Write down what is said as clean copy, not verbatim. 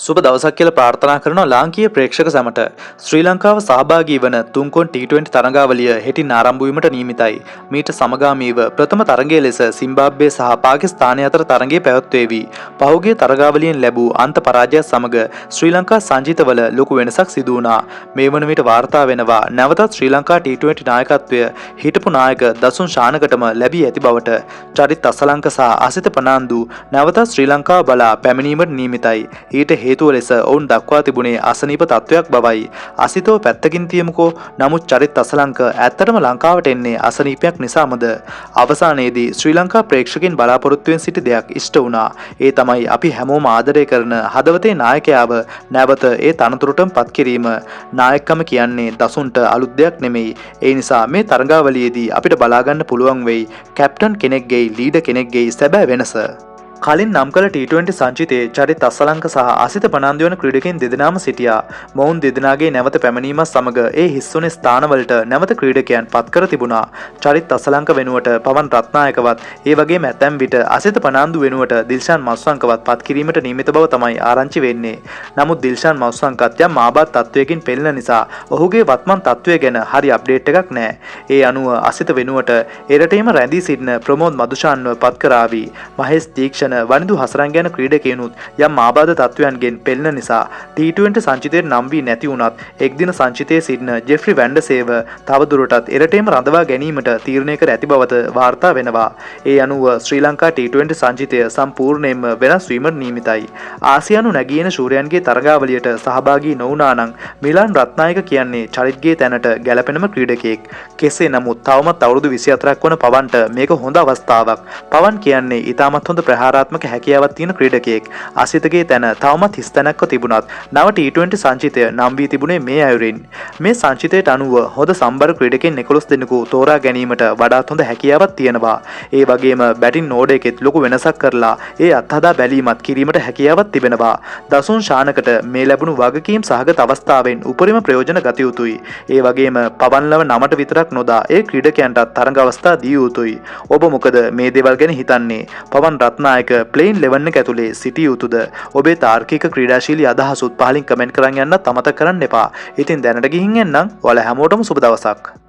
සුබ දවසක් කියලා ප්‍රාර්ථනා කරන ලාංකීය ප්‍රේක්ෂක සැමට ශ්‍රී ලංකාව සහභාගී වන තුන්කොන් T20 තරඟාවලිය හෙටින් ආරම්භ වීමට නියමිතයි. මීට සමගාමීව ප්‍රථම තරඟය ලෙස සිම්බාබ්වේ සහ පාකිස්තානය අතර තරඟය පැවැත්වේවි. පහුගිය තරඟාවලියෙන් ලැබූ අන්ත පරාජයත් සමග ශ්‍රී ලංකා සංජිතවල ලොකු වෙනසක් සිදු වුණා. මේ වන විට වාර්තා වෙනවා නැවතත් ශ්‍රී ලංකා T20 නායකත්වය හිටපු නායක දසුන් ශානකටම ලැබී ඇති බවට චරිත් අසලංක සහ අසිත පනාන්දු නැවතත් ශ්‍රී ලංකාව බලා පැමිණීමට නියමිතයි. ඊට හේතුව ලෙස ඔවුන් දක්වා තිබුණේ අසනීප තත්වයක් බවයි. අසිතව පැත්තකින් තියමුකෝ. නමුත් චරිත් අසලංක ඇත්තටම ලංකාවට එන්නේ අසනීපයක් නිසාමද? අවසානයේදී ශ්‍රී ලංකා ප්‍රේක්ෂකයන් බලාපොරොත්තුවෙන් සිටි දෙයක් ඉෂ්ට වුණා. ඒ තමයි අපි හැමෝම ආදරය කරන හදවතේ නායකයාව නැවත ඒ තනතුරටම පත් කිරීම. නායකකම කියන්නේ දසුන්ට අලුත් දෙයක් නෙමෙයි. ඒ නිසා මේ තරඟාවලියේදී අපිට බලා ගන්න පුළුවන් වෙයි කැප්ටන් කෙනෙක්ගේ ලීඩර් කෙනෙක්ගේ සැබෑ වෙනස. කලින් නම් කළ T20 සංචිතයේ චරිත් අසලංක සහ අසිත පනන්දු වන ක්‍රීඩකයන් දෙදෙනාම සිටියා. මොවුන් දෙදෙනාගේ නැවත පැමිණීමත් සමග ඒ හිස්වුනේ ස්ථානවලට නැවත ක්‍රීඩකයන් පත් කර තිබුණා. චරිත් අසලංක වෙනුවට පවන් රත්නායකවත් ඒ වගේම ඇතැම් විට අසිත පනන්දු වෙනුවට දිල්ෂාන් මස්සංකවත් පත් කිරීමට නියමිත බව තමයි ආරංචි වෙන්නේ. නමුත් දිල්ෂාන් මස්සංකත් යම් ආබාධ තත්වයකින් පෙළෙන නිසා ඔහුගේ වත්මන් තත්වය ගැන හරි අප්ඩේට් එකක් නැහැ. ඒ අනුව අසිත වෙනුවට එරටේම රැඳී සිටින ප්‍රමෝද් මදුෂාන්ව පත් කරાવી. මහේෂ් දීක්ෂණ වනිදු හසරන් ගැන ක්‍රීඩකයනුත් යම් ආබාධ තත්වයන්ගෙන් පෙළෙන නිසා T20 සංචිතයට නම් වී නැති වුණත් එක්දින සංචිතයේ සිටින ජෙෆ්රි වැන්ඩසේව තවදුරටත් එරටේම රඳවා ගැනීමට තීරණය කර ඇති බවද වාර්තා වෙනවා. ඒ අනුව ශ්‍රී ලංකා T20 සංචිතය සම්පූර්ණයෙන්ම වෙනස් වීමට නියමිතයි. ආසියානු නැගීන ශූරයන්ගේ තරගාවලියට සහභාගී නොවුණා නම් මිලාන් රත්නායක කියන්නේ චරිත්ගේ තැනට ගැලපෙනම ක්‍රීඩකයෙක්. කෙසේ නමුත් තවමත් අවුරුදු 24ක් වන පවන්ට මේක හොඳ අවස්ථාවක්. පවන් කියන්නේ ඉතාමත් හොඳ ප්‍රහාරාත්මක හැකියාවක් තියෙන ක්‍රීඩකයෙක්. අසිතගේ තැන තවමත් හිස් තැනක්ව තිබුණත් නව T20 සංචිතය නම් වී තිබුණේ මේ අයුරින්. මේ සංචිතයට අනුව හොඳ සම්බර ක්‍රීඩකයන් 11 දෙනෙකු තෝරා ගැනීමට වඩාත් හොඳ හැකියාවක් තියෙනවා. ඒ වගේම බැටින් නෝඩ එකෙත් ලොකු වෙනසක් කරලා ඒ අත්හදා බැලීමත් කිරීමට හැකියාවක් තිබෙනවා. දසුන් ශානකට මේ ලැබුණු වගකීම් සහගත අවස්ථාවෙන් උපරිම ප්‍රයෝජන ගත යුතුයි. ඒ වගේම පවන්ලව නමට විතරක් නොදා ඒ ක්‍රීඩකයන්ට තරඟ අවස්ථා දිය යුතුයි. ඔබ මොකද මේ දේවල් ගැන හිතන්නේ? පවන් රත්නායක ප්ලේන් 11 එක ඇතුලේ සිටිය යුතුද? ඔබේ තාර්කික ක්‍රීඩාශීලී අදහසුත් පහලින් කමෙන්ට් කරන් යන්නත් අමතක කරන්න එපා. ඉතින් දැනට ගිහින් එන්නම්. ඔයාලා හැමෝටම සුබ දවසක්.